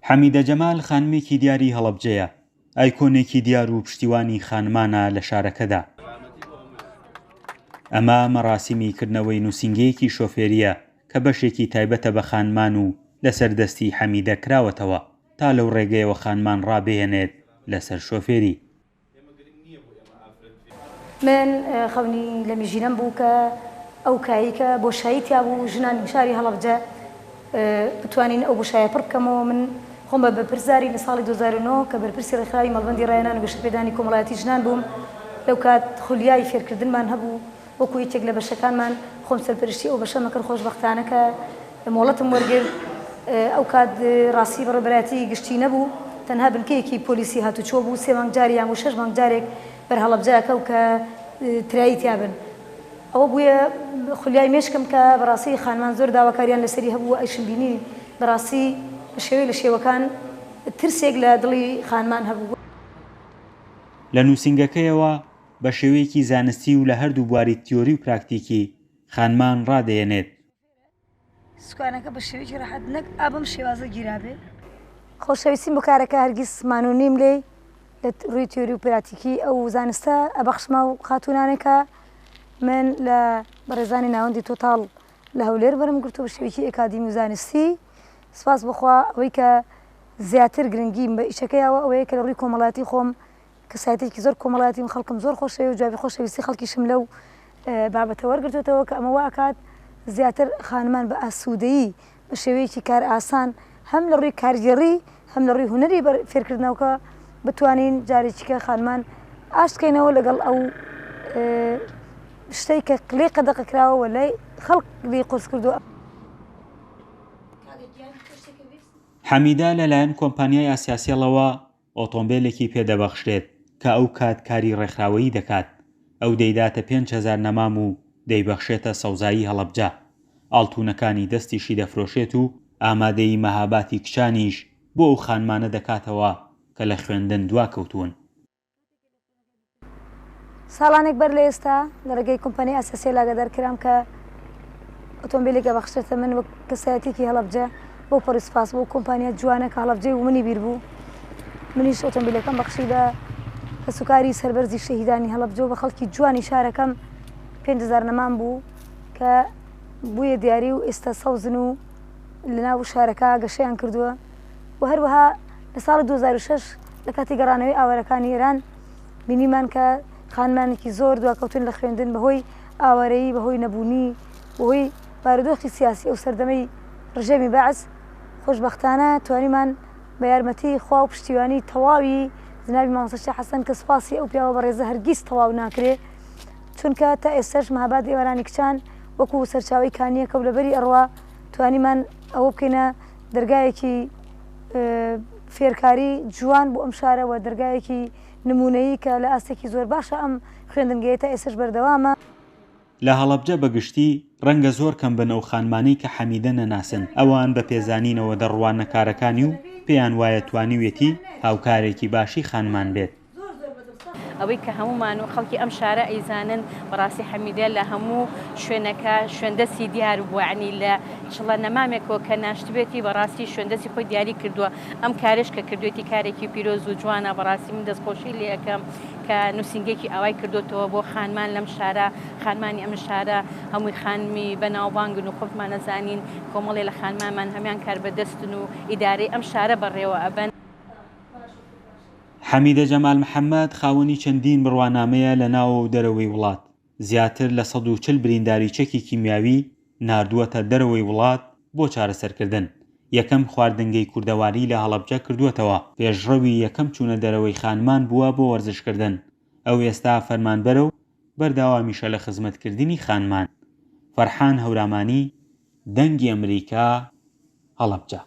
حەمیدە جەمال خانمێکی دیاری هەڵەبجەیە، ئایکۆنێکی دیار و پشتیوانی خانمانە لە شارەکەدا. ئەمە مەراسیمیکردنەوەی نووسینگەیەکی شۆفێریە کە بەشێکی تایبەتە بە خانمان و لەسەر دەستی حەمیدە کراوەتەوە تا لەو ڕێگەیەوە خانمان ڕابێنێت لەسەر شۆفێری. من خەونی لە میژینەم بوو کە ئەو کاییکە بۆشایی تیا بوو ژنانی شاری هەڵەبجە بتوانین ئەو بۆشایە پڕ بکەمەوە. من خۆم بە بەرپرساری لە ساڵی 2009 کە بەرپرسی ڕێکخراوی مەڵبەندی ڕێنان و گەشتپێدانی کۆمەڵایەتی ژنان بووم. لەو کات خولیای فێرکردنمان هەبوو وەکو یەکێک لە بەشەکانمان خۆم سەرپەرشتی ئەو بەشەمە کرد. خۆشبەختانە کە مۆڵەتم وەرگرت. ئەو کات ڕاستی بەڕێبەراتی گشتی نەبوو، تەنها بنکەیەکی پۆلیسی هاتوچۆ بوو. 3 مانگ جاریان و 6 مانگ جارێک بەر هەڵەبجەکە و کە ترایی تیابن. ئەوە بووە خولیای مێشکم کە بەڕاستی خانمان زۆر داواکاریان لەسەری هەبوو. ئەیشم بینی بەڕاستی بە شێوەی لە شێوەکان ترسێک لە دڵی خانمان هەبوو. لە نووسینگەکەیەوە بە شێوەیەکی زانستی و لە هەردوو بواری تیۆری و پراکتیکی خانمان ڕادەیەنێت. سوکانەکە بە شێوەیەکی ڕاحەت نەک ئابم شێوازە گیرابێ. خۆشەویستیم بۆ کارەکە هەرگیز مانوو نیم لێ لە ڕووی تیۆری و پراتیکی ئەو زانستە ئەبەخشمە و خاتونانێکە. من لە بەڕێزانی ناوەندی تۆتاڵ لە هەولێر بەرم گرتو بە شێوەیەکی ئەکادیمی و زانستی. سپاس بخوا ئەوەی کە زیاتر گرنگیم بە ئیشەکەیەوە ئەوەیە کە لە ڕووی کۆمەڵایەتی خۆم کەسایەتێکی زۆر کۆمەڵایەتیم خەڵکم زۆر خۆشەوی و جوابی خۆشەویستی خەڵکیشم لەو بابەتە وەرگرتوێتەوە کە ئەمە واکات زیاتر خانمان بە ئاسوودەیی بە شێوەیەکی کار ئاسان هەم لە ڕووی کارگێڕی هەم لە ڕووی هونەری فێرکردنەوەکە بتوانین جارێکیکە خانمان ئاشتکەینەوە لەگەڵ ئەو شتەی کە قلێ قەدەقەکراوە لای خەڵکی قورس کردووە. حەمیدە لەلایەن کۆمپانیای ئاسیاسیەڵەوە ئۆتۆمبیلێکی پێدەبەخشرێت کە ئەو کات کاری ڕێکخراوەیی دەکات. ئەو دەیداتە 5,000 نەمام و دەیبەخشێتە سەوزایی هەڵەبجە. ئاڵتوونەکانی دەستیشی دەفرۆشێت و ئامادەی مەهاباتی کچانیش بۆ ئەو خانمانە دەکاتەوە کە لە خوێندن دواکەوتون. ساڵانێک بەر لە ئێستا لە ڕێگەی کۆمپانیای ئاسیاسیە لاگەدارکرام کە ئۆتۆمبیلێکە بەخشێتە من وەک کەسایەتێکی هەڵەبجە بۆ پۆڕی سپاس بۆ کۆمپانیا جوانە کە هەڵەبجەی و منی بیر بوو. منیش ئۆتۆمبیلەکەم بەخشی بە سوکاری سەربەرزی شەهیدانی هەڵەبجە و بە خەڵکی جوانی شارەکەم 5,000 نەمان بوو کە بوویە دیاری و ئێستا سەوزن و لە ناو شارەکە گەشەیان کردووە. و هەروەها لە ساڵی 2006 لە کاتی گەڕانەوەی ئاوارەکانی ئێران بینیمان کە خانمانێکی زۆر دواکەوتن لە خوێندن بەهۆی ئاوارەیی بەهۆی نەبوونی بەهۆی بارودۆخی سیاسی ئەو سەردەمەی ڕژێمی بەعس. خۆشبەختانە توانیمان بە یارمەتی خوا و پشتیوانی تەواوی جنابی مامۆستا شێخ حەسەن کە سوپاسی ئەو پیاوە بەڕێزە هەرگیز تەواو ناکرێ، چونکە تا ئێستاش مەهاباد ئێوارانی کچان وەکو سەرچاوی کانیەکە و لەبەری ئەڕوا توانیمان ئەوە بکەینە دەرگایەکی فێرکاری جوان بۆ ئەم شارەوە، دەرگایەکی نمونەیی کە لە ئاستێکی زۆر باشە ئەم خوێندنگەیە تا ئێستاش بەردەوامە. لە هەڵەبجە بەگشتی ڕەنگە زۆر کەم بن ئەو خانمانەی کە حەمیدە نەناسن. ئەوان بە پێزانینەوە دەڕوانە کارەکانی و پێیان وایە توانیوێتی هاوکارێکی باشی خانمان بێت. ئەوەی کە هەمومان و خەڵکی ئەم شارە ئەیزانن بەڕاستی حەمیدە لە هەموو شوێنەکە شوێندەسی دیار بووە، عنی لە چڵە نەمامێکەوە کە ناشتبێتی بەڕاستی شوێندەسی خۆی دیاری کردووە. ئەم کارش کە کردوێتی کارێکی پیرۆز و جوانە. بەڕاستی من دەستخۆشی لێ ئەەکەم کە نووسینگێکی ئاوای کردوتەوە بۆ خانمان لەم شارە. خانمانی ئەم شارە هەمووی خانمی بەناوبانگن و خۆتمان نەزانین کۆمەڵێ لە خانمانمان هەمان کار بەدەستن و ئیدارەی ئەم شارە بەڕێوە ئەبەن. حەمیدە جەمال محەممەد خاوەنی چەندین بڕوانامەیە لە ناوە و دەرەوەی وڵات. زیاتر لە 140 برینداری چەکی کیمیاوی ناردووەتە دەرەوەی وڵات بۆ چارەسەرکردن. یەکەم خواردنگەی کوردەواری لە هەڵەبجە کردووەتەوە. پێشڕەوی یەکەم چوونە دەرەوەی خانمان بووە بۆ وەرزشکردن. ئەو ئێستا فەرمانبەرە و بەرداوامیشە لە خزمەتکردنی خانمان. فەرحان هەورامانی، دەنگی ئەمریکا، هەڵەبجە.